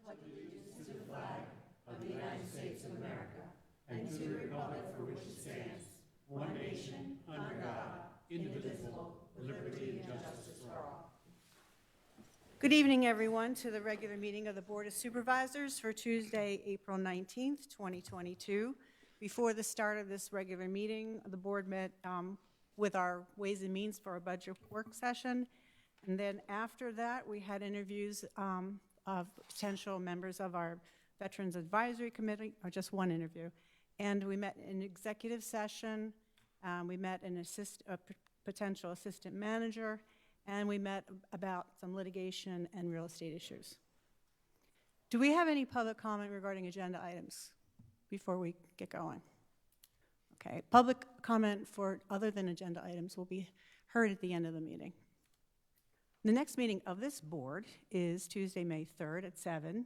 pledge allegiance to the flag of the United States of America and to the republic for which it stands, one nation, under God, indivisible, with liberty and justice for all. Good evening, everyone, to the regular meeting of the Board of Supervisors for Tuesday, April 19th, 2022. Before the start of this regular meeting, the board met with our Ways and Means for a budget work session. And then after that, we had interviews of potential members of our Veterans Advisory Committee, or just one interview. And we met in executive session. We met a potential assistant manager, and we met about some litigation and real estate issues. Do we have any public comment regarding agenda items before we get going? Okay, public comment for other than agenda items will be heard at the end of the meeting. The next meeting of this board is Tuesday, May 3rd at 7.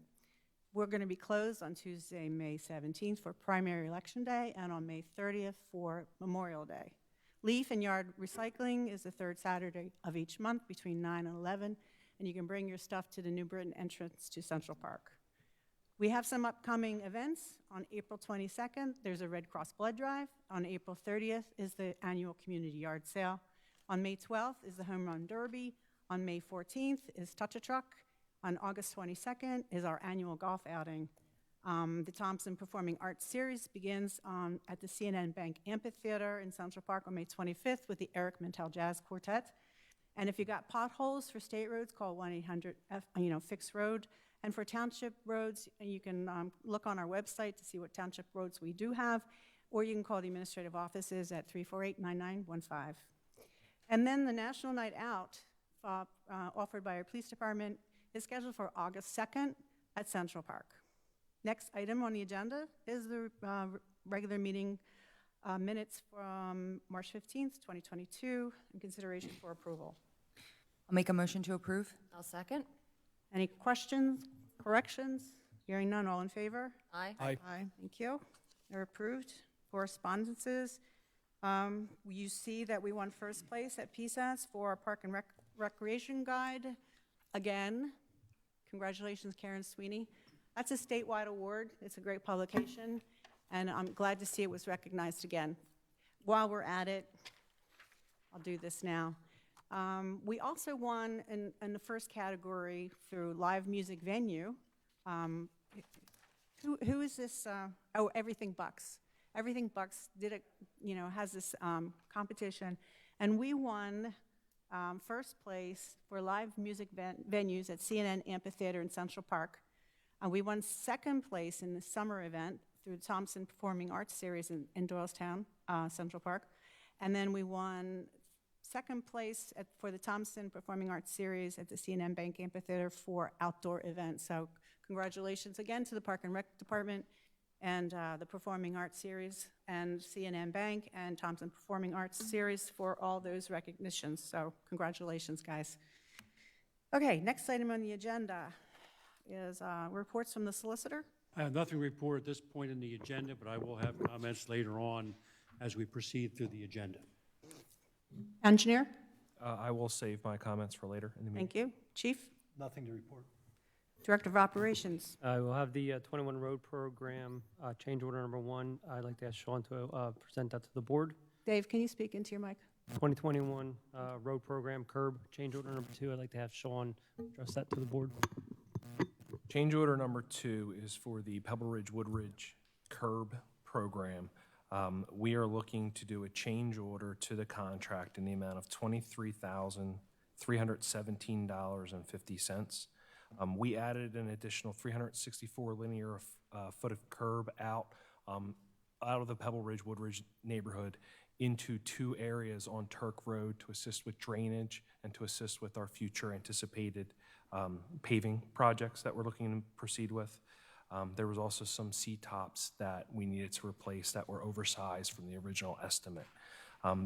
We're going to be closed on Tuesday, May 17th for primary election day and on May 30th for Memorial Day. Leaf and yard recycling is the third Saturday of each month between 9 and 11, and you can bring your stuff to the New Britain entrance to Central Park. We have some upcoming events. On April 22nd, there's a Red Cross blood drive. On April 30th is the annual community yard sale. On May 12th is the Home Run Derby. On May 14th is Touch a Truck. On August 22nd is our annual golf outing. The Thompson Performing Arts Series begins at the CNN Bank Amphitheater in Central Park on May 25th with the Eric Mintel Jazz Quartet. And if you got potholes for state roads, call 1-800-FIX-ROAD. And for township roads, you can look on our website to see what township roads we do have, or you can call the administrative offices at 348-9915. And then the National Night Out offered by our police department is scheduled for August 2nd at Central Park. Next item on the agenda is the regular meeting minutes from March 15th, 2022, in consideration for approval. I'll make a motion to approve. I'll second. Any questions, corrections? Hearing none, all in favor? Aye. Aye. Aye. Thank you. They're approved. Correspondences. You see that we won first place at PSAS for our Park and Recreation Guide. Again, congratulations, Karen Sweeney. That's a statewide award. It's a great publication, and I'm glad to see it was recognized again. While we're at it, I'll do this now. We also won in the first category through live music venue. Who is this? Everything Bucks. Everything Bucks has this competition, and we won first place for live music venues at CNN Amphitheater in Central Park. We won second place in the summer event through the Thompson Performing Arts Series in Doylestown, Central Park. And then we won second place for the Thompson Performing Arts Series at the CNN Bank Amphitheater for outdoor events. So congratulations again to the Park and Rec Department and the Performing Arts Series and CNN Bank and Thompson Performing Arts Series for all those recognitions. So congratulations, guys. Okay, next item on the agenda is reports from the solicitor. I have nothing to report at this point in the agenda, but I will have comments later on as we proceed through the agenda. Engineer? I will save my comments for later in the meeting. Thank you. Chief? Nothing to report. Director of Operations? We'll have the 21 road program change order number 1. I'd like to ask Sean to present that to the board. Dave, can you speak into your mic? 2021 road program curb change order number 2. I'd like to have Sean address that to the board. Change order number 2 is for the Pebble Ridge Woodridge curb program. We are looking to do a change order to the contract in the amount of $23,317.50. We added an additional 364 linear foot of curb out of the Pebble Ridge Woodridge neighborhood into 2 areas on Turk Road to assist with drainage and to assist with our future anticipated paving projects that we're looking to proceed with. There was also some C-tops that we needed to replace that were oversized from the original estimate.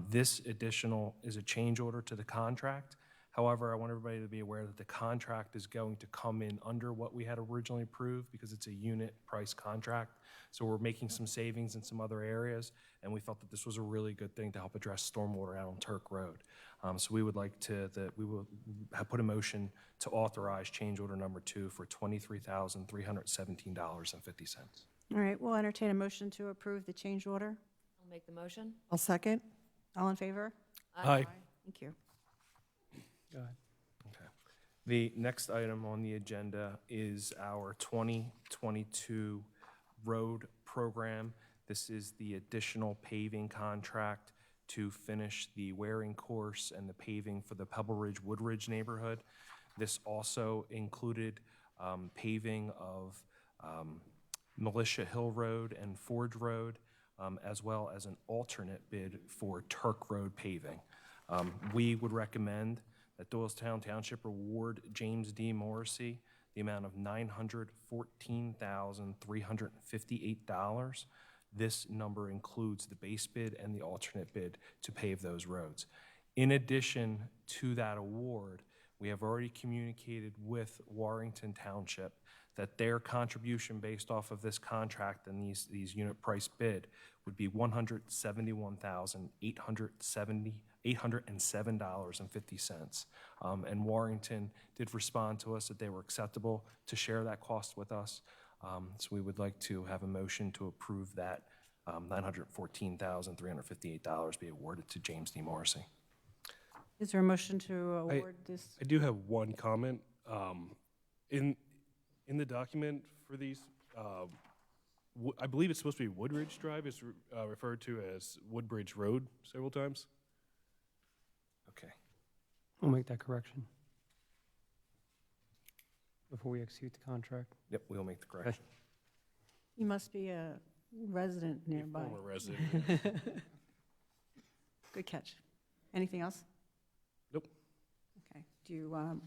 This additional is a change order to the contract. However, I want everybody to be aware that the contract is going to come in under what we had originally approved because it's a unit price contract. So we're making some savings in some other areas, and we felt that this was a really good thing to help address stormwater out on Turk Road. So we would like to, we will have put a motion to authorize change order number 2 for $23,317.50. All right, we'll entertain a motion to approve the change order. I'll make the motion. I'll second. All in favor? Aye. Thank you. Go ahead. Okay. The next item on the agenda is our 2022 road program. This is the additional paving contract to finish the wearing course and the paving for the Pebble Ridge Woodridge neighborhood. This also included paving of Militia Hill Road and Forge Road, as well as an alternate bid for Turk Road paving. We would recommend that Doylestown Township award James D. Morrissey the amount of $914,358. This number includes the base bid and the alternate bid to pave those roads. In addition to that award, we have already communicated with Warrington Township that their contribution based off of this contract and these unit price bid would be $171,807.50. And Warrington did respond to us that they were acceptable to share that cost with us. So we would like to have a motion to approve that $914,358 be awarded to James D. Morrissey. Is there a motion to award this? I do have one comment. In the document for these, I believe it's supposed to be Woodridge Drive. It's referred to as Woodbridge Road several times. Okay. We'll make that correction before we execute the contract. Yep, we'll make the correction. You must be a resident nearby. Former resident. Good catch. Anything else? Nope. Okay. Do you want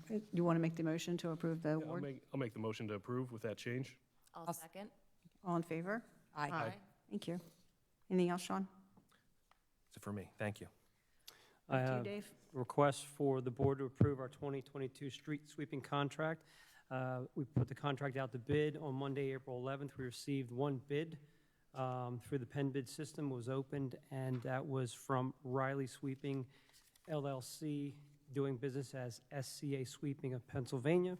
to make the motion to approve the Yeah, award? I'll make the motion to approve with that change. I'll second. All in favor? Aye. Thank you. Anything else, Sean? That's it for me. Thank you. I Thank you, have Dave. request for the board to approve our 2022 street sweeping contract. We put the contract out to bid on Monday, April 11th. We received one bid through the Penn bid system, was opened, and that was from Riley Sweeping LLC, doing business as SCA Sweeping of Pennsylvania.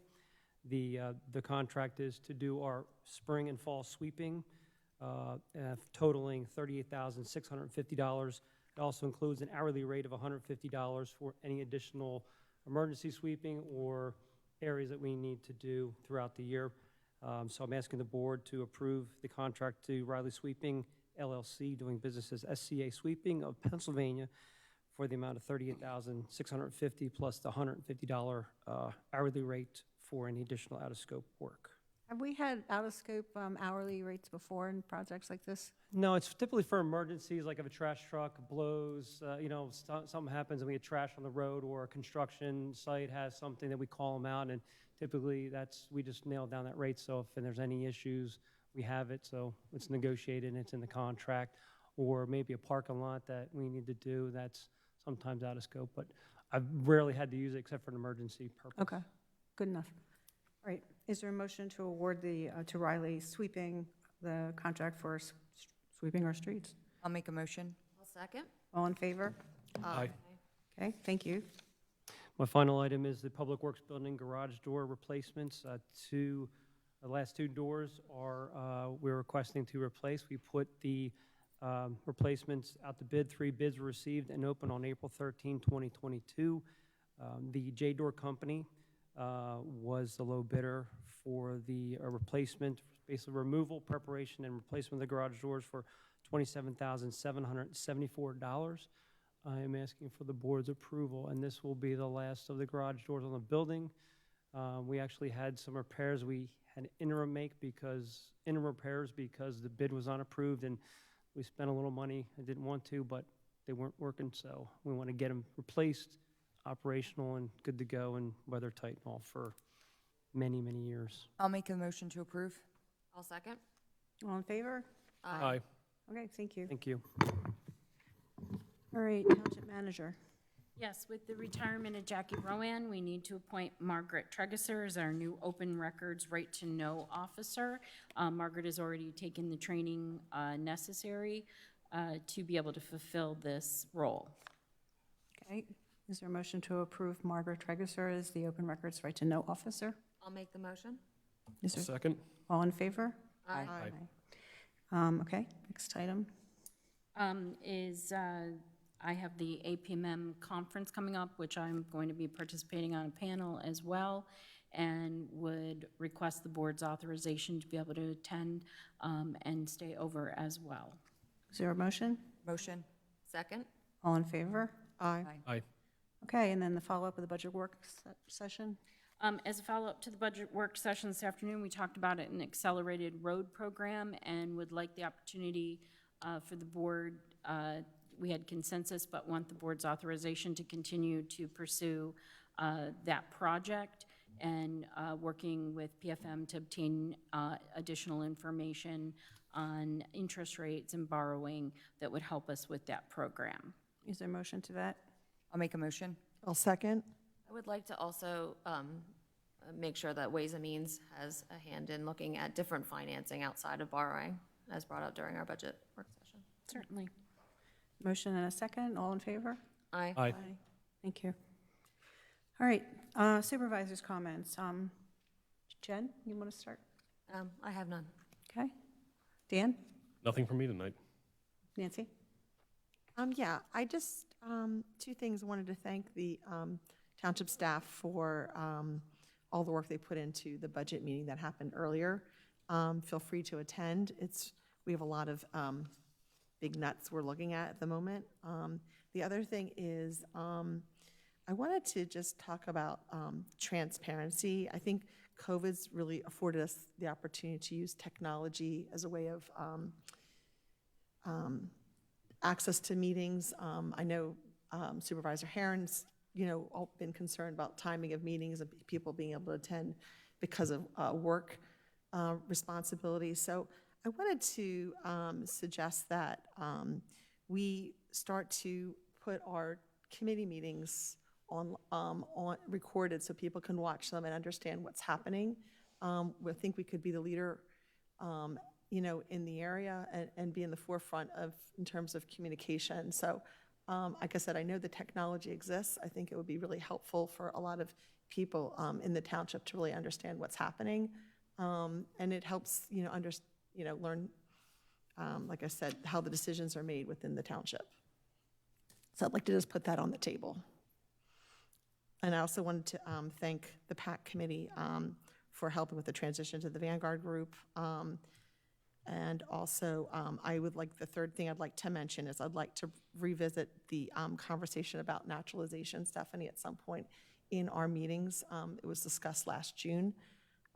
The contract is to do our spring and fall sweeping, totaling $38,650. It also includes an hourly rate of $150 for any additional emergency sweeping or areas that we need to do throughout the year. So I'm asking the board to approve the contract to Riley Sweeping LLC, doing business as SCA Sweeping of Pennsylvania, for the amount of $38,650 plus the $150 hourly rate for any additional out-of-scope work. Have we had out-of-scope hourly rates before in projects like this? No, it's typically for emergencies, like if a trash truck blows, something happens and we get trash on the road, or a construction site has something that we call them out, and typically we just nail down that rate. So if there's any issues, we have it, so it's negotiated and it's in the contract. Or maybe a parking lot that we need to do, that's sometimes out of scope, but I've rarely had to use it except for an emergency purpose. Okay, good enough. All right, is there a motion to award to Riley Sweeping the contract for sweeping our streets? I'll make a motion. I'll second. All in favor? Aye. Okay, thank you. My final item is the Public Works Building garage door replacements. The last two doors we're requesting to replace. We put the replacements out to bid. 3 bids were received and opened on April 13, 2022. The J-Door Company was the low bidder for the replacement, basically removal, preparation, and replacement of the garage doors for $27,774. I am asking for the board's approval, and this will be the last of the garage doors on the building. We actually had some repairs. We had interim repairs because the bid was unapproved, and we spent a little money. I didn't want to, but they weren't working, so we want to get them replaced, operational and good to go, and weather tight and all for many, many years. I'll make a motion to approve. I'll second. All in favor? Aye. Okay, thank you. Thank you. All right, Township Manager. Yes, with the retirement of Jackie Rowan, we need to appoint Margaret Tregeser as our new open records right to know officer. Margaret has already taken the training necessary to be able to fulfill this role. Okay, is there a motion to approve Margaret Tregeser as the Open Records Right to Know Officer? I'll make the motion. Is there, Second? all in favor? Aye. Okay, next item. I have the APMM conference coming up, which I'm going to be participating on a panel as well, and would request the board's authorization to be able to attend and stay over as well. Is there a motion? Motion. Second? All in favor? Aye. Aye. Okay, and then the follow-up of the budget work session? As a follow-up to the budget work session this afternoon, we talked about an accelerated road program and would like the opportunity for the board, we had consensus, but want the board's authorization to continue to pursue that project and working with PFM to obtain additional information on interest rates and borrowing that would help us with that program. Is there a motion to that? I'll make a motion. I'll second. I would like to also make sure that Ways and Means has a hand in looking at different financing outside of borrowing, as brought up during our budget work session. Certainly. Motion and a second, all in favor? Aye. Aye. Thank you. All right, supervisors' comments. Jen, you want to start? I have none. Okay. Dan? Nothing for me tonight. Nancy? Yeah, I just, two things. I wanted to thank the township staff for all the work they put into the budget meeting that happened earlier. Feel free to attend. We have a lot of big nuts we're looking at the moment. The other thing is I wanted to just talk about transparency. I think COVID's really afforded us the opportunity to use technology as a way of access to meetings. I know Supervisor Herron's, all been concerned about timing of meetings and people being able to attend because of work responsibilities. So I wanted to suggest that we start to put our committee meetings on recorded so people can watch them and understand what's happening. I think we could be the leader in the area and be in the forefront in terms of communication. So, like I said, I know the technology exists. I think it would be really helpful for a lot of people in the township to really understand what's happening. And it helps, learn, like I said, how the decisions are made within the township. So I'd like to just put that on the table. And I also wanted to thank the PAC committee for helping with the transition to the Vanguard group. And also, the third thing I'd like to mention is I'd like to revisit the conversation about naturalization, Stephanie, at some point in our meetings. It was discussed last June,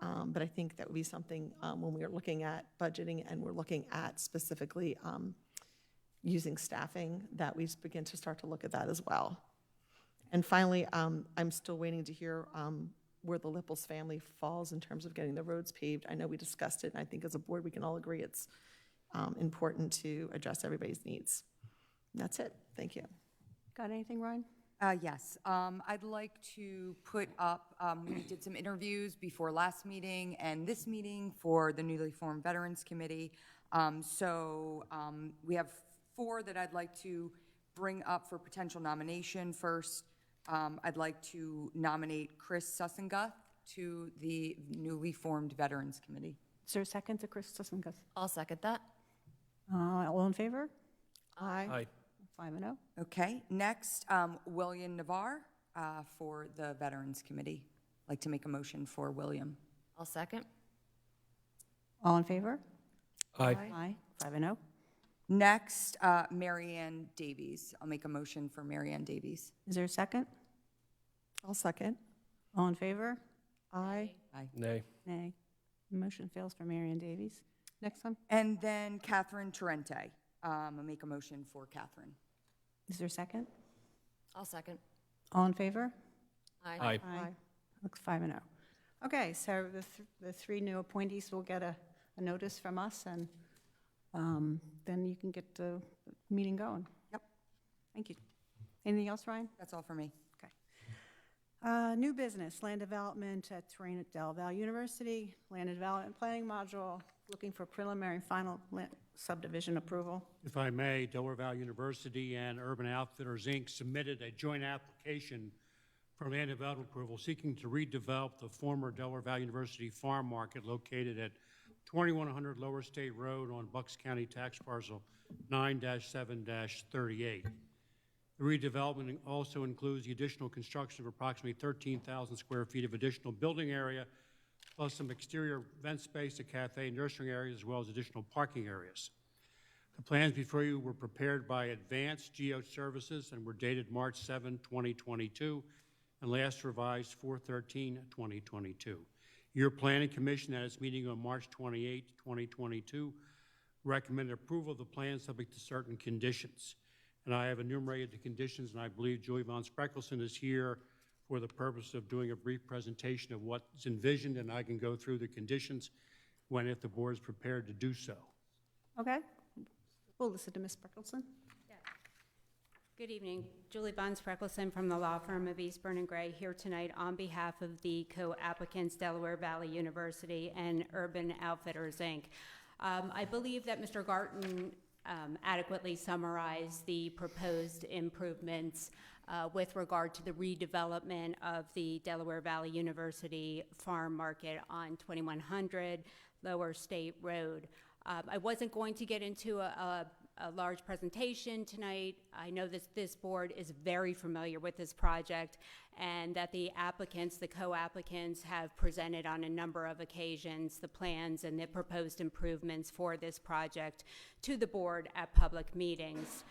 but I think that would be something when we are looking at budgeting and we're looking at specifically using staffing, that we begin to start to look at that as well. And finally, I'm still waiting to hear where the Lipples family falls in terms of getting the roads paved. I know we discussed it, and I think as a board we can all agree it's important to address everybody's needs. And that's it. Thank you. Got anything, Ryan? Yes. I'd like to put up, we did some interviews before last meeting and this meeting for the newly formed Veterans Committee. We have 4 that I'd like to bring up for potential nomination. First, I'd like to nominate Chris Sussinguth to the newly formed Veterans Committee. Is there a second to Chris Sussinguth? I'll second that. All in favor? Aye. 5-0. Okay. Next, William Navarre for the Veterans Committee. I'd like to make a motion for William. I'll second. All in favor? Aye. Aye. 5-0. Next, Marianne Davies. I'll make a motion for Marianne Davies. Is there a second? I'll second. All in favor? Aye. Aye. Nay. Nay. Motion fails for Marion Davies. Next one. And then Catherine Torrente. I'll make a motion for Catherine. Is there a second? I'll second. All in favor? Aye. Aye. Looks 5-0. Okay, so the 3 new appointees will get a notice from us, and then you can get the meeting going. Yep. Thank you. Anything else, Ryan? That's all for me. New business, land development at terrain at Del Valle University, land development planning module, looking for preliminary and final subdivision approval. If I may, Delaware Valley University and Urban Outfitters, Inc. submitted a joint application for land development approval seeking to redevelop the former Delaware Valley University farm market located at 2100 Lower State Road on Bucks County Tax Parcel 9-7-38. The redevelopment also includes the additional construction of approximately 13,000 square feet of additional building area, plus some exterior event space, a cafe, nursery areas, as well as additional parking areas. The plans before you were prepared by Advanced Geo Services and were dated March 7, 2022, and last revised 4/13/2022. Your Planning Commission at its meeting on March 28, 2022, recommended approval of the plan subject to certain conditions. And I have enumerated the conditions, and I believe Julie Von Spreckelson is here for the purpose of doing a brief presentation of what's envisioned, and I can go through the conditions if the board is prepared to do so. Okay. We'll listen to Ms. Spreckelson. Good evening. Julie Von Spreckelson from the law firm of Eastburn and Gray here tonight on behalf of the co-applicants Delaware Valley University and Urban Outfitters, Inc. I believe that Mr. Garten adequately summarized the proposed improvements with regard to the redevelopment of the Delaware Valley University farm market on 2100 Lower State Road. I wasn't going to get into a large presentation tonight. I know that this board is very familiar with this project and that the applicants, the co-applicants, have presented on a number of occasions the plans and the proposed improvements for this project to the board at public meetings.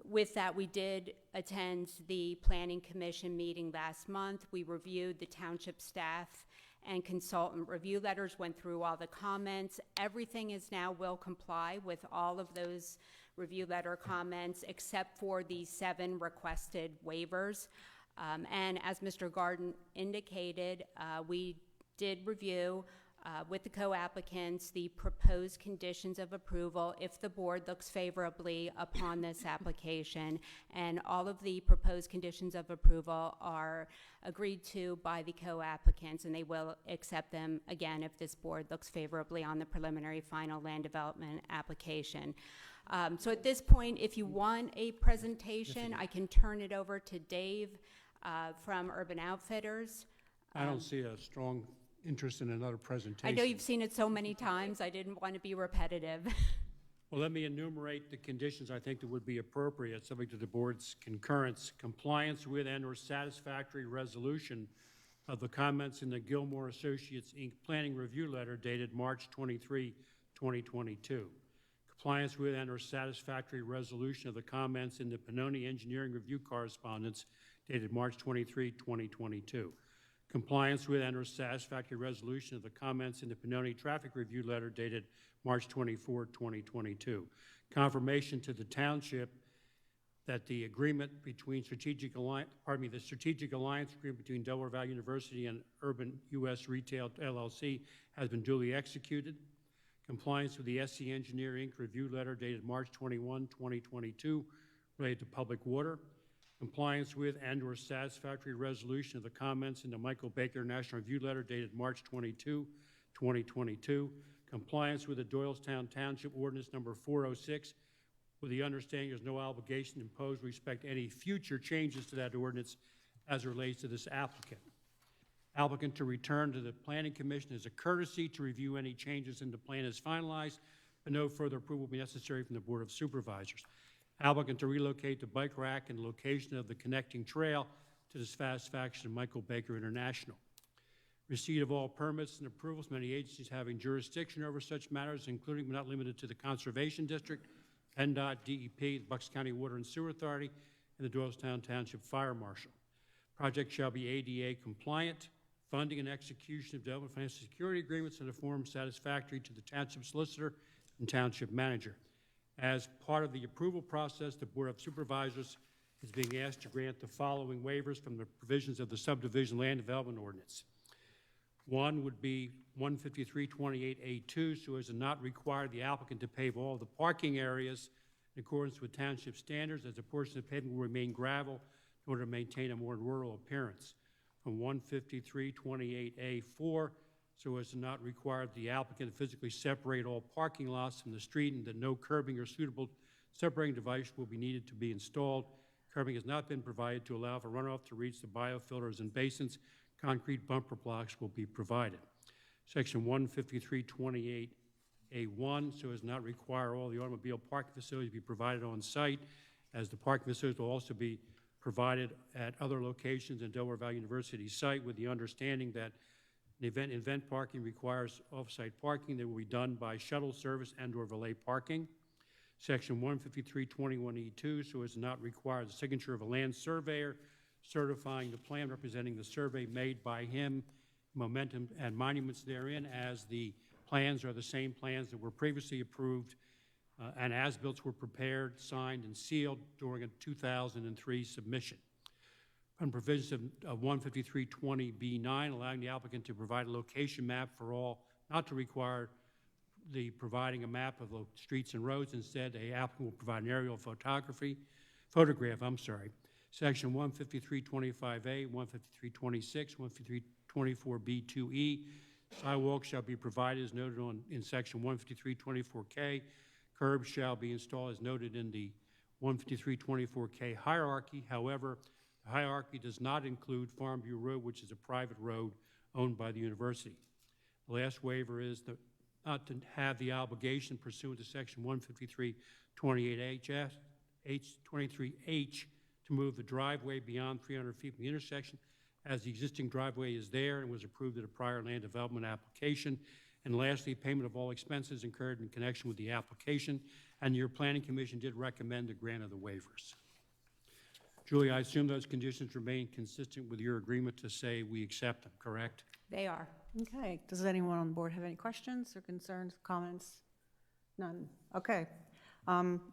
With that, we did attend the Planning Commission meeting last month. We reviewed the township staff and consultant review letters, went through all the comments. Everything is now will comply with all of those review letter comments except for the 7 requested waivers. And as Mr. Garden indicated, we did review with the co-applicants the proposed conditions of approval if the board looks favorably upon this application, and all of the proposed conditions of approval are agreed to by the co-applicants, and they will accept them again if this board looks favorably on the preliminary final land development application. So at this point, if you want a presentation, I can turn it over to Dave from Urban Outfitters. I don't see a strong interest in another presentation. I know you've seen it so many times. I didn't want to be repetitive. Well, let me enumerate the conditions I think that would be appropriate, subject to the board's concurrence. Compliance with and/or satisfactory resolution of the comments in the Gilmore Associates, Inc. Planning Review Letter dated March 23, 2022. Compliance with and/or satisfactory resolution of the comments in the Pannoni Engineering Review Correspondence dated March 23, 2022. Compliance with and/or satisfactory resolution of the comments in the Pannoni Traffic Review Letter dated March 24, 2022. Confirmation to the Township that the agreement between the Strategic Alliance Agreement between Delaware Valley University and Urban US Retail LLC has been duly executed. Compliance with the SC Engineer Inc. Review Letter dated March 21, 2022 related to public water. Compliance with and/or satisfactory resolution of the comments in the Michael Baker National Review Letter dated March 22, 2022. Compliance with the Doylestown Township Ordinance Number 406, with the understanding there's no obligation to impose with respect to any future changes to that ordinance as it relates to this applicant. Applicant to return to the Planning Commission as a courtesy to review any changes in the plan as finalized, but no further approval will be necessary from the Board of Supervisors. Applicant to relocate the bike rack and location of the connecting trail to the satisfaction of Michael Baker International. Receipt of all permits and approvals from any agencies having jurisdiction over such matters, including but not limited to the Conservation District, PennDOT, DEP, the Bucks County Water and Sewer Authority, and the Doylestown Township Fire Marshal. Project shall be ADA compliant. Funding and execution of development financial security agreements in a form satisfactory to the Township Solicitor and Township Manager. As part of the approval process, the Board of Supervisors is being asked to grant the following waivers from the provisions of the Subdivision Land Development Ordinance. One would be 15328A2, so as to not require the applicant to pave all the parking areas in accordance with township standards, as a portion of the pavement will remain gravel in order to maintain a more rural appearance. From 15328A4, so as to not require the applicant to physically separate all parking lots from the street, and that no curbing or suitable separating device will be needed to be installed. Curbing has not been provided to allow for runoff to reach the biofilters and basins. Concrete bumper blocks will be provided. Section 15328A1, so as not require all the automobile parking facilities be provided on site, as the parking facilities will also be provided at other locations in Delaware Valley University site, with the understanding that event parking requires off-site parking that will be done by shuttle service and/or valet parking. Section 15321E2, so as to not require the signature of a land surveyor certifying the plan representing the survey made by him, momentum and monuments therein, as the plans are the same plans that were previously approved and as-built were prepared, signed, and sealed during a 2003 submission. On provisions of 15320B9, allowing the applicant to provide a location map for all, not to require the providing a map of the streets and roads. Instead, the applicant will provide an aerial photograph. Section 15325A, 15326, 15324B2E. Sidewalks shall be provided as noted in section 15324K. Curbs shall be installed as noted in the 15324K hierarchy. However, the hierarchy does not include Farmview Road, which is a private road owned by the university. The last waiver is not to have the obligation pursuant to section 15328H, 23H, to move the driveway beyond 300 feet from the intersection, as the existing driveway is there and was approved at a prior land development application. And lastly, payment of all expenses incurred in connection with the application. And your planning commission did recommend the grant of the waivers. Julie, I assume those conditions remain consistent with your agreement to say we accept them, correct? They are. Okay. Does anyone on the board have any questions or concerns, comments? None. Okay.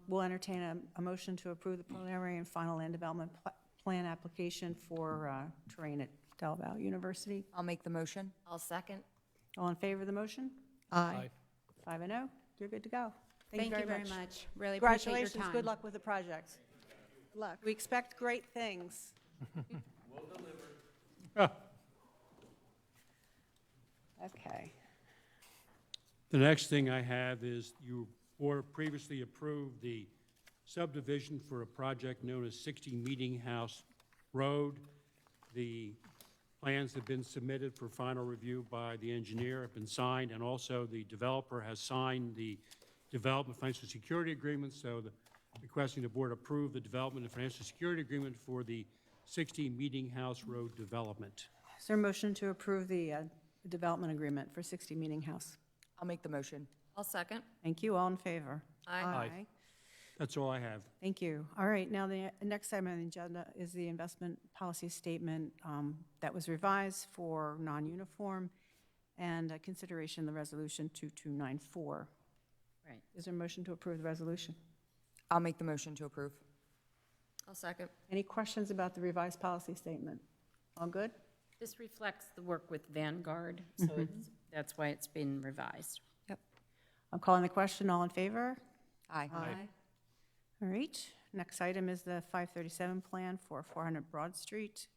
We'll entertain a motion to approve the preliminary and final land development plan application for terrain at Del Valle University. I'll make the motion. I'll second. All in favor of the motion? Aye. 5-0. You're good to go. Thank you very much. Really appreciate your Congratulations. time. Good luck with the project. Good luck. We expect great things. Okay. The next thing I have is you previously approved the subdivision for a project known as 60 Meeting House Road. The plans have been submitted for final review by the engineer, have been signed, and also the developer has signed the development financial security agreement, so requesting the board approve the development and financial security agreement for the 60 Meeting House Road development. Is there a motion to approve the development agreement for 60 Meeting House? I'll make the motion. I'll second. Thank you. All in favor? Aye. That's all I have. Thank you. All right, now the next item on the agenda is the investment policy statement that was revised for non-uniform and consideration of the resolution 2294. Right. Is there a motion to approve the resolution? I'll make the motion to approve. I'll second. Any questions about the revised policy statement? All good? This reflects the work with Vanguard, so that's why it's been revised. Yep. I'm calling the question. All in favor? Aye. All right. Next item is the 537 plan for 400 Broad Street.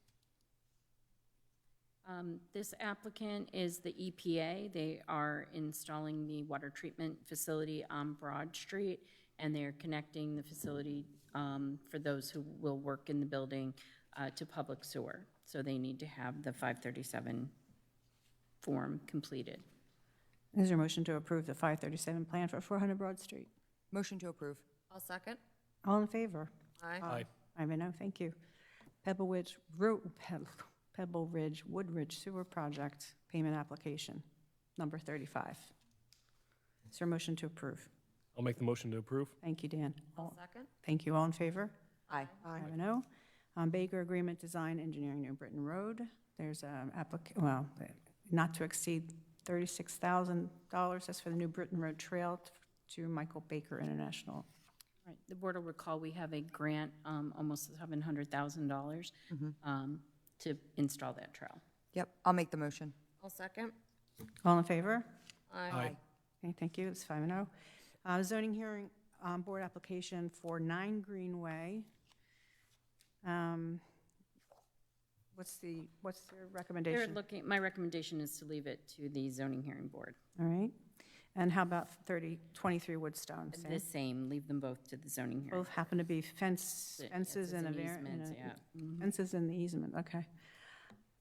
This applicant is the EPA. They are installing the water treatment facility on Broad Street, and they're connecting the facility for those who will work in the building to public sewer. So they need to have the 537 form completed. Is there a motion to approve the 537 plan for 400 Broad Street? Motion to approve. I'll second. All in favor? Aye. I know, thank you. Pebble Ridge Woodridge Sewer Project Payment Application, number 35. Is there a motion to approve? I'll make the motion to approve. Thank you, Dan. I'll second. Thank you. All in favor? Aye. 5-0. Baker Agreement Design Engineering New Britain Road. There's a not to exceed $36,000. That's for the New Britain Road Trail to Michael Baker International. Right. The board will recall we have a grant, almost $700,000 to install that trail. Yep, I'll make the motion. I'll second. All in favor? Aye. Okay, thank you. It's 5-0. Zoning hearing board application for 9 Greenway. What's their They're recommendation? looking, my recommendation is to leave it to the zoning hearing board. All right. And how about 23 Woodstone? Sam? The same, leave them both to the zoning hearing. Both happen to be fences and a easements, yeah. fences in the easement, okay.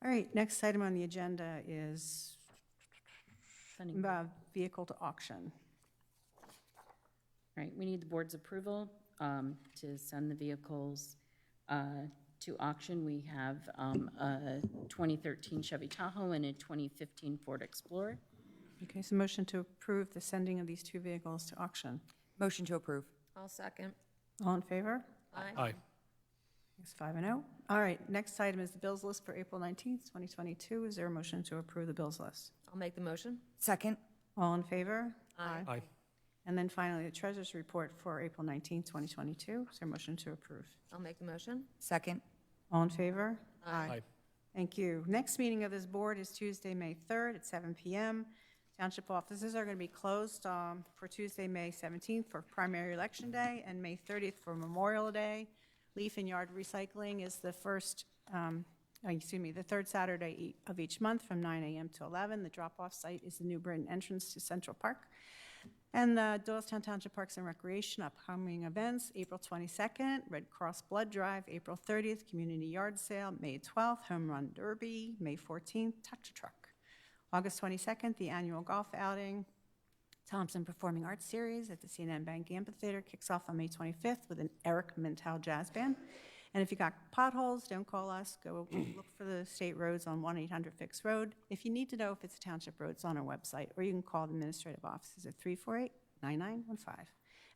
All right, next item on the agenda is Sending- vehicle to auction. Right, we need the board's approval to send the vehicles to auction. We have a 2013 Chevy Tahoe and a 2015 Ford Explorer. Okay, so motion to approve the sending of these 2 vehicles to auction. Motion to approve. I'll second. All in favor? Aye. It's 5-0. All right, next item is the bills list for April 19th, 2022. Is there a motion to approve the bills list? I'll make the motion. Second. All in favor? Aye. And then finally, the treasurer's report for April 19th, 2022. Is there a motion to approve? I'll make the motion. Second. All in favor? Aye. Thank you. Next meeting of this board is Tuesday, May 3rd at 7 p.m. Township offices are going to be closed for Tuesday, May 17th for primary election day and May 30th for Memorial Day. Leaf and yard recycling is the third Saturday of each month from 9 a.m. to 11. The drop-off site is the New Britain entrance to Central Park. And the Doylestown Township Parks and Recreation upcoming events, April 22nd, Red Cross Blood Drive, April 30th, Community Yard Sale, May 12th, Home Run Derby, May 14th, Touch a Truck. August 22nd, the annual golf outing, Thompson Performing Arts Series at the CNN Bank Amphitheater kicks off on May 25th with an Eric Mintal Jazz Band. And if you got potholes, don't call us. Go look for the state roads on 1-800-FIX Road. If you need to know if it's a township road, it's on our website, or you can call the administrative offices at 348-9915.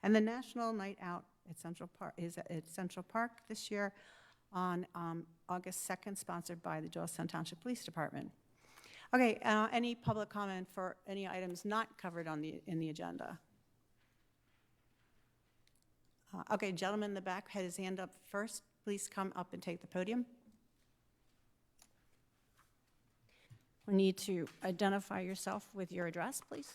And the National Night Out at Central Park is at Central Park this year on August 2nd, sponsored by the Doylestown Township Police Department. Okay, any public comment for any items not covered in the agenda? Okay, gentleman in the back had his hand up first. Please come up and take the podium. We need to identify yourself with your address, please.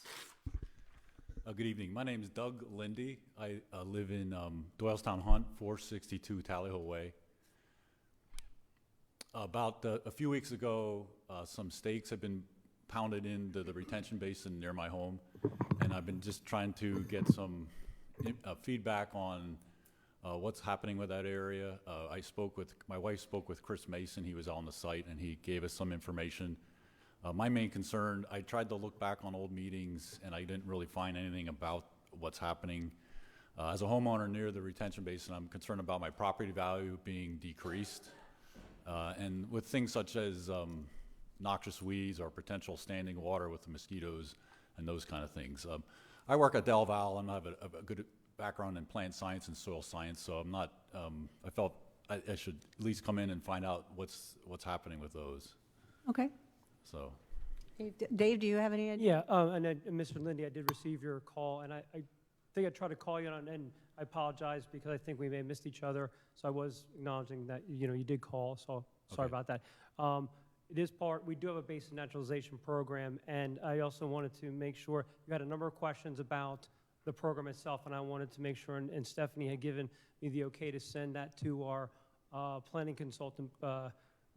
Good evening. My name is Doug Lindy. I live in Doylestown Hunt, 462 Tally Ho Way. About a few weeks ago, some stakes have been pounded into the retention basin near my home, and I've been just trying to get some feedback on what's happening with that area. My wife spoke with Chris Mason. He was on the site, and he gave us some information. My main concern, I tried to look back on old meetings, and I didn't really find anything about what's happening. As a homeowner near the retention basin, I'm concerned about my property value being decreased. And with things such as noxious weeds or potential standing water with the mosquitoes and those kind of things. I work at Del Val and I have a good background in plant science and soil science, so I'm not, I felt I should at least come in and find out what's happening with those. Okay. So. Dave, do you have any idea? Yeah, and Mr. Lindy, I did receive your call, and I think I tried to call you on, and I apologize because I think we may have missed each other. So I was acknowledging that, you did call, so sorry about that. It is we do have a basic naturalization program, and I also wanted to make sure, you had a number of questions about the program itself, and I wanted to make sure, and Stephanie had given me the okay to send that to our planning consultant,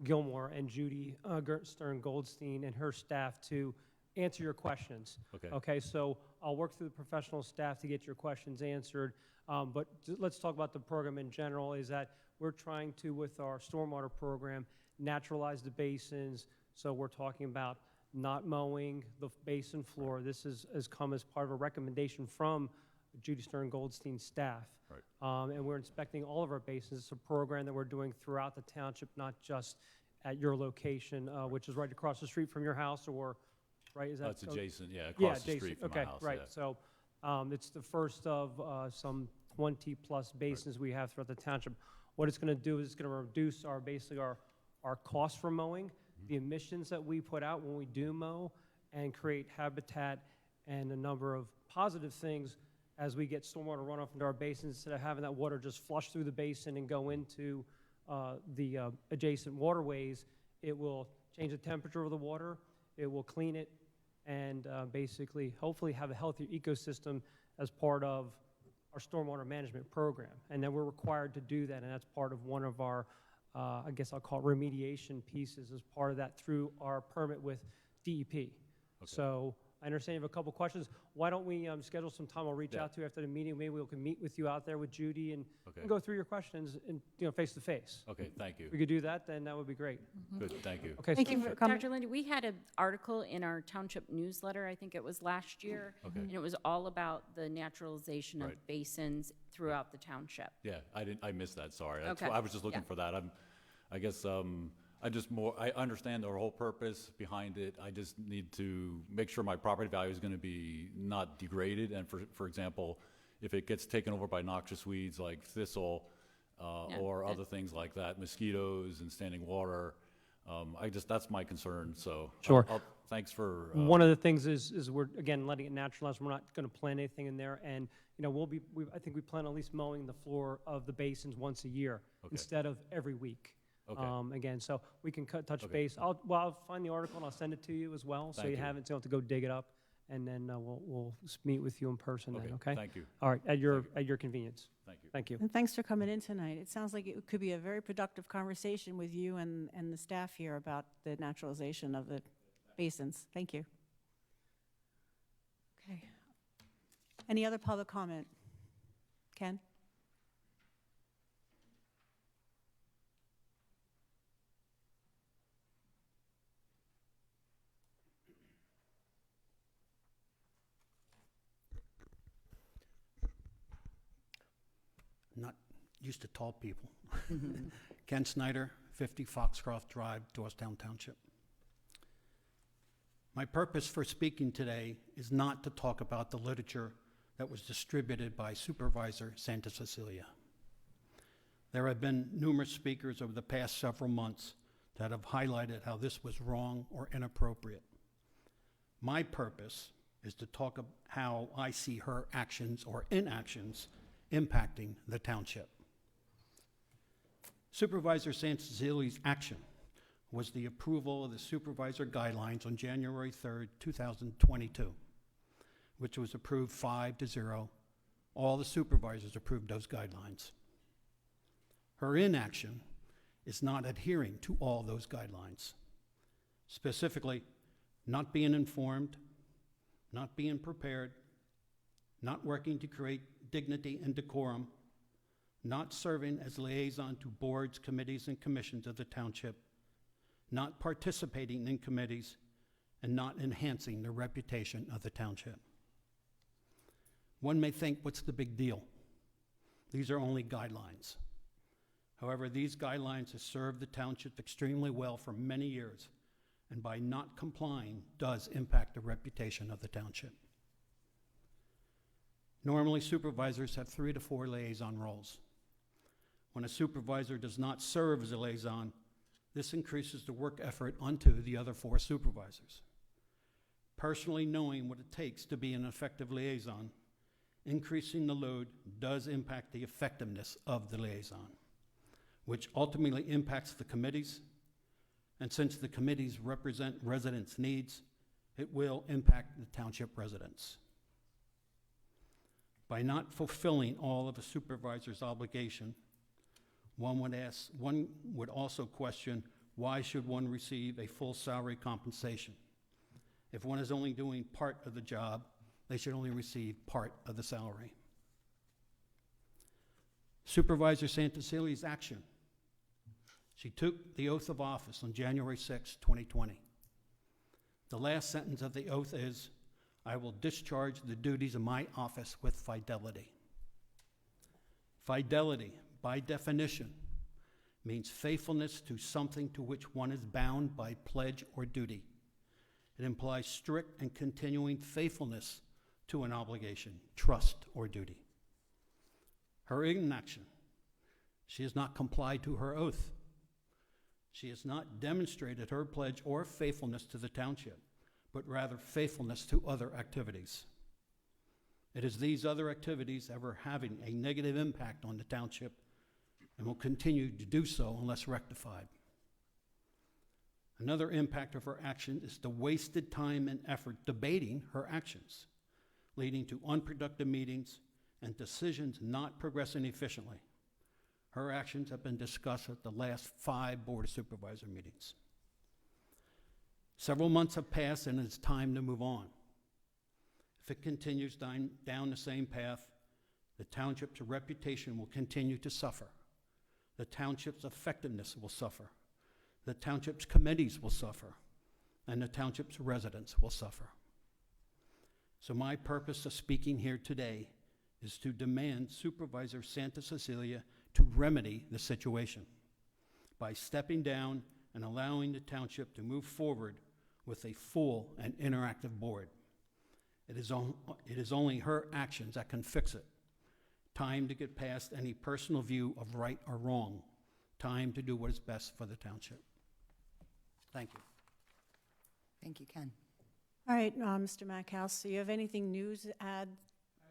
Gilmore, and Judy Stern-Goldstein and her staff to answer your questions. Okay, so I'll work through the professional staff to get your questions answered. But let's talk about the program in general, is that we're trying to, with our stormwater program, naturalize the basins. So we're talking about not mowing the basin floor. This has come as part of a recommendation from Judy Stern-Goldstein's staff. Right. And we're inspecting all of our basins. It's a program that we're doing throughout the township, not just at your location, which is right across the street from your house, or right? Is that That's adjacent, yeah, across the street from my house. Right. Yeah. So it's the first of some 20-plus basins we have throughout the township. What it's going to do is it's going to reduce our cost for mowing, the emissions that we put out when we do mow, and create habitat and a number of positive things as we get stormwater runoff into our basins. Instead of having that water just flush through the basin and go into the adjacent waterways, it will change the temperature of the water, it will clean it, and basically hopefully have a healthier ecosystem as part of our stormwater management program. And then we're required to do that, and that's part of one of our, I guess I'll call it remediation pieces as part of that through our permit with DEP. So I understand you have a couple questions. Why don't we schedule some time? I'll reach out to you after the meeting. Maybe we can meet with you out there with Judy and go through your questions and, face to face. Okay, thank you. If we could do that, then that would be great. Good, thank you. Okay. Thank you for coming. Dr. Lindy, we had an article in our township newsletter, I think it was last year, and it was all about the naturalization of Right. basins throughout the township. Yeah, I missed that, sorry. That's Okay. why I was just looking Yeah. for that. I guess, I understand the whole purpose behind it. I just need to make sure my property value is going to be not degraded. And for example, if it gets taken over by noxious weeds like thistle, or other things like that, mosquitoes and standing water, that's my concern, so. Sure. Thanks for. One of the things is we're, again, letting it naturalize. We're not going to plant anything in there. And, I think we plan on at least mowing the floor of the basins once a year instead of every week. Okay. Again, so we can touch Okay. base. I'll find the article and I'll send it to you as well. So Thank you you. have it, so you don't have to go dig it up. And then we'll meet with you in person then, okay? Thank you. All right, at your convenience. Thank you. Thank you. And thanks for coming in tonight. It sounds like it could be a very productive conversation with you and the staff here about the naturalization of the basins. Thank you. Okay. Any other public comment? Ken? Not used to tall people. Ken Snyder, 50 Foxcroft Drive, Doylestown Township. My purpose for speaking today is not to talk about the literature that was distributed by Supervisor Santacecilia. There have been numerous speakers over the past several months that have highlighted how this was wrong or inappropriate. My purpose is to talk about how I see her actions or inactions impacting the township. Supervisor Santacecilia's action was the approval of the supervisor guidelines on January 3rd, 2022, which was approved 5-0. All the supervisors approved those guidelines. Her inaction is not adhering to all those guidelines, specifically not being informed, not being prepared, not working to create dignity and decorum, not serving as liaison to boards, committees, and commissions of the township, not participating in committees, and not enhancing the reputation of the township. One may think, what's the big deal? These are only guidelines. However, these guidelines have served the township extremely well for many years, and by not complying does impact the reputation of the township. Normally, supervisors have 3 to 4 liaison roles. When a supervisor does not serve as a liaison, this increases the work effort onto the other 4 supervisors. Personally knowing what it takes to be an effective liaison, increasing the load does impact the effectiveness of the liaison, which ultimately impacts the committees, and since the committees represent residents' needs, it will impact the township residents. By not fulfilling all of a supervisor's obligation, one would also question, why should one receive a full salary compensation? If one is only doing part of the job, they should only receive part of the salary. Supervisor Santacecilia's action. She took the oath of office on January 6, 2020. The last sentence of the oath is, I will discharge the duties of my office with fidelity. Fidelity, by definition, means faithfulness to something to which one is bound by pledge or duty. It implies strict and continuing faithfulness to an obligation, trust, or duty. Her inaction, she has not complied to her oath. She has not demonstrated her pledge or faithfulness to the township, but rather faithfulness to other activities. It is these other activities that are having a negative impact on the township and will continue to do so unless rectified. Another impact of her action is the wasted time and effort debating her actions, leading to unproductive meetings and decisions not progressing efficiently. Her actions have been discussed at the last 5 Board of Supervisor meetings. Several months have passed and it's time to move on. If it continues down the same path, the township's reputation will continue to suffer. The township's effectiveness will suffer. The township's committees will suffer. And the township's residents will suffer. So my purpose of speaking here today is to demand Supervisor Santacecilia to remedy the situation by stepping down and allowing the township to move forward with a full and interactive board. It is only her actions that can fix it. Time to get past any personal view of right or wrong. Time to do what is best for the township. Thank you. Thank you, Ken. All right, Mr. Mackhouse, do you have anything new to add? I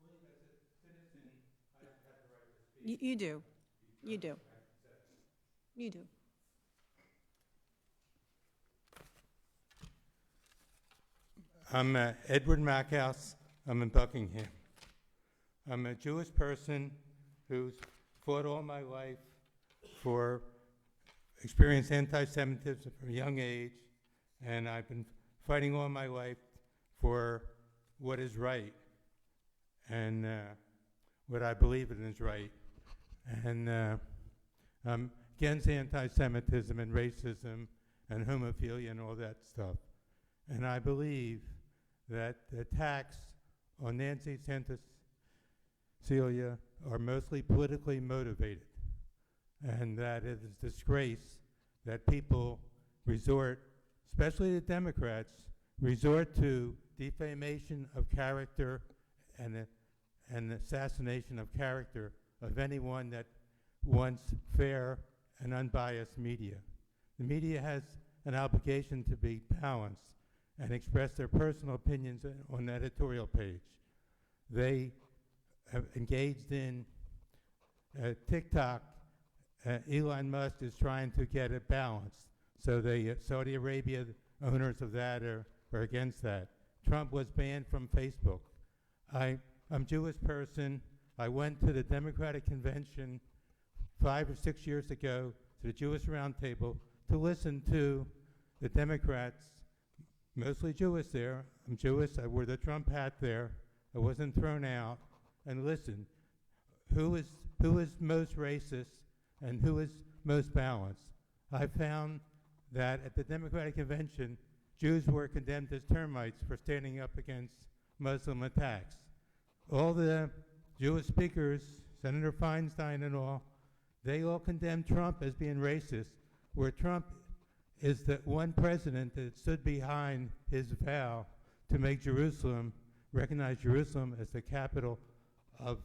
believe as a citizen, I have the right to speak. You do. You do. You do. I'm Edward Mackhouse. I'm in Buckingham. I'm a Jewish person who's fought all my life for experienced anti-Semitism from a young age, and I've been fighting all my life for what is right and what I believe in is right. And I'm against anti-Semitism and racism and homophilia and all that stuff. And I believe that the attacks on Nancy Santacecilia are mostly politically motivated, and that it is a disgrace that people resort, especially the Democrats, resort to defamation of character and assassination of character of anyone that wants fair and unbiased media. The media has an obligation to be balanced and express their personal opinions on the editorial page. They have engaged in TikTok. Elon Musk is trying to get it balanced. So the Saudi Arabia owners of that are against that. Trump was banned from Facebook. I'm a Jewish person. I went to the Democratic Convention 5 or 6 years ago to the Jewish Roundtable to listen to the Democrats, mostly Jewish there. I'm Jewish. I wore the Trump hat there. I wasn't thrown out. And listen, who is most racist and who is most balanced? I found that at the Democratic Convention, Jews were condemned as termites for standing up against Muslim attacks. All the Jewish speakers, Senator Feinstein and all, they all condemned Trump as being racist, where Trump is the one president that stood behind his vow to make Jerusalem, recognize Jerusalem as the capital of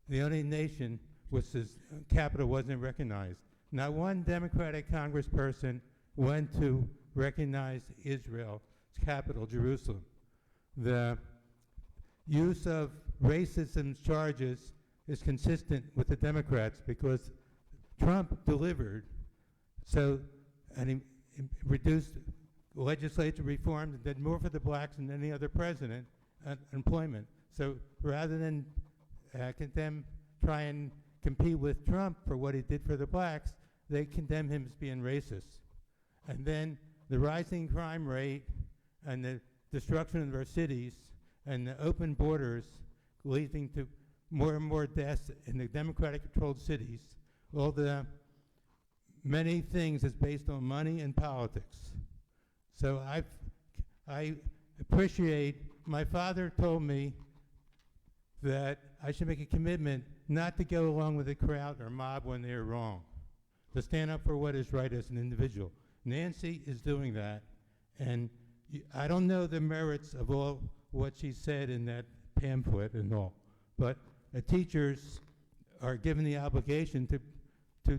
the only nation which his capital wasn't recognized. Not one Democratic congressperson went to recognize Israel's capital, Jerusalem. The use of racism charges is consistent with the Democrats because Trump delivered. So, and he reduced legislative reforms and did more for the blacks than any other president at employment. So rather than try and compete with Trump for what he did for the blacks, they condemn him as being racist. And then the rising crime rate and the destruction of our cities and the open borders leading to more and more deaths in the Democratic-controlled cities. All the many things is based on money and politics. So I appreciate, my father told me that I should make a commitment not to go along with the crowd or mob when they're wrong, to stand up for what is right as an individual. Nancy is doing that, and I don't know the merits of all what she said in that pamphlet and all, but teachers are given the obligation to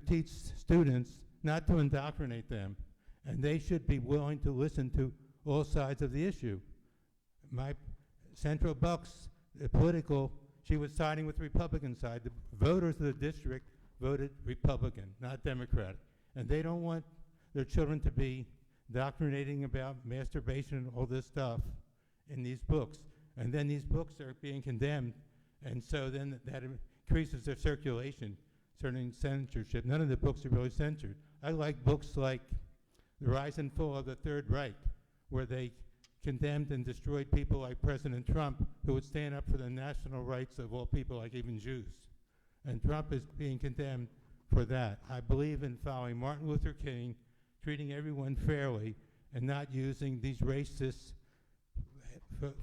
teach students, not to indoctrinate them, and they should be willing to listen to all sides of the issue. My Central Bucks, political, she was siding with the Republican side. The voters of the district voted Republican, not Democratic, and they don't want their children to be indoctrinating about masturbation and all this stuff in these books. And then these books are being condemned And so then that increases their circulation, turning censorship. None of the books are really censored. I like books like The Rise and Fall of the Third Reich, where they condemned and destroyed people like President Trump, who would stand up for the national rights of all people, like even Jews. And Trump is being condemned for that. I believe in following Martin Luther King, treating everyone fairly, and not using these racist,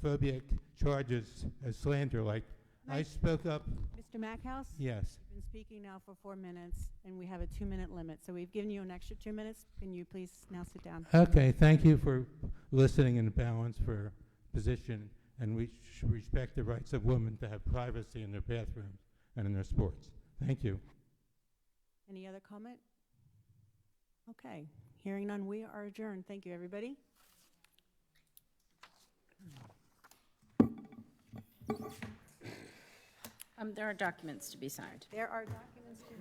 phobic charges as slander. Like, I spoke up. Mr. Mackhouse? Yes. You've been speaking now for 4 minutes, and we have a 2-minute limit, so we've given you an extra 2 minutes. Can you please now sit down? Okay, thank you for listening and balance for position, and we should respect the rights of women to have privacy in their bathrooms and in their sports. Thank you. Any other comment? Okay, hearing none, we are adjourned. Thank you, everybody. There are documents to be signed. There are documents to